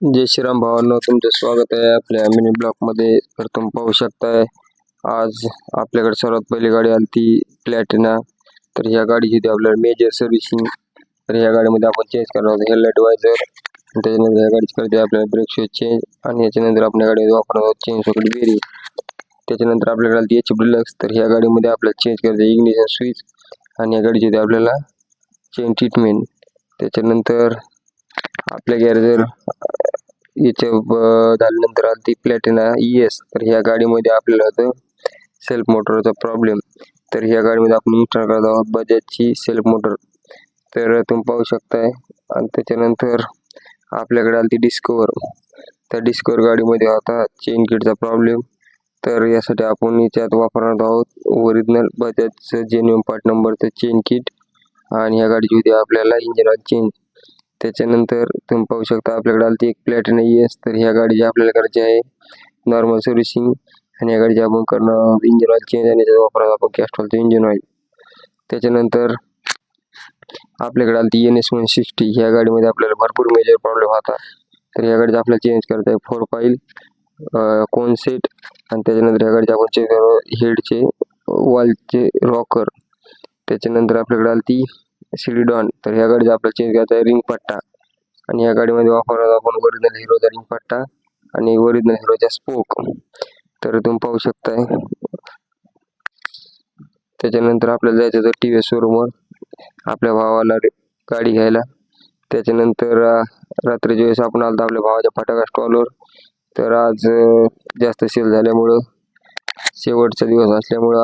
जय श्रीराम भावांनो, तुमचं स्वागत आहे आपल्या मिनी ब्लॉक मध्ये. तर तुम्ही पाहू शकताय आज आपल्याकडे सर्वात पहिली गाडी आली ती प्लॅटिना. तर ह्या गाडीची ती आपल्याला मेजर सर्व्हिसिंग. तर ह्या गाडीमध्ये आपण चेंज करणार आहोत हेडलाइट वायझर, त्याच्यानंतर ह्या गाडीची करते आपल्याला ब्रेक शूज चेंज, आणि याच्यानंतर आपल्या गाडीमध्ये वापरणार आहोत चेंज सॉकेट बेरिंग. त्याच्यानंतर आपल्याकडे आली एच डिलक्स. तर ह्या गाडीमध्ये आपल्याला चेंज करायचं इग्निशन स्विच, आणि या गाडीची आपल्याला चेन ट्रीटमेंट. त्याच्यानंतर आपल्या गॅरेजर याच्या झाल्यानंतर आली ती प्लॅटिना ES. तर ह्या गाडीमध्ये आपल्याला होतं सेल्फ मोटरचा प्रॉब्लेम. तर ह्या गाडीमध्ये आपण इन्स्टॉल करत आहोत बजाजची सेल्फ मोटर. तर तुम्ही पाहू शकताय. आणि त्याच्यानंतर आपल्याकडे आली ती डिस्कवर. त्या डिस्कवर गाडीमध्ये होता चेन किटचा प्रॉब्लेम. तर यासाठी आपण याच्यात वापरणार आहोत ओरिजिनल बजाजचं जेन्युइन पार्ट नंबरचं चेन किट, आणि ह्या गाडीची होती आपल्याला इंजिन ऑइल चेंज. त्याच्यानंतर तुम्ही पाहू शकता आपल्याकडे आली एक प्लॅटिना ES. तर ह्या गाडीची आपल्याला करायची आहे नॉर्मल सर्व्हिसिंग, आणि या गाडीची आपण करणार इंजिन ऑइल चेंज, आणि त्याचा वापरात आपण कॅस्ट्रॉलचं इंजिन ऑइल. त्याच्यानंतर आपल्याकडे आली ती NS 160. ह्या गाडीमध्ये आपल्याला भरपूर मेजर प्रॉब्लेम होता. तर या गाडीचा आपल्याला चेंज करता आहे 4 कॉईल कोन सेट, आणि त्याच्यानंतर या गाडीचे आपण चेंज करू हेडचे वॉलचे रॉकर. त्याच्यानंतर आपल्याकडे आली ती CD डॉन. तर ह्या गाडीचा आपल्याला चेंज करायचा आहे रिंग पट्टा, आणि या गाडीमध्ये वापरणार आपण ओरिजिनल हिरोचा रिंग पट्टा आणि ओरिजिनल हिरोचा स्पोक. तर तुम्ही पाहू शकताय. त्याच्यानंतर आपल्याला जायचं तर TVS शोरूमवर आपल्या भावाला गाडी घ्यायला. त्याच्यानंतर रात्रीच्या वेळेस आपण आलो आपल्या भावाच्या फटाका स्टॉलवर. तर आज जास्त सेल झाल्यामुळं शेवटचा दिवस असल्यामुळं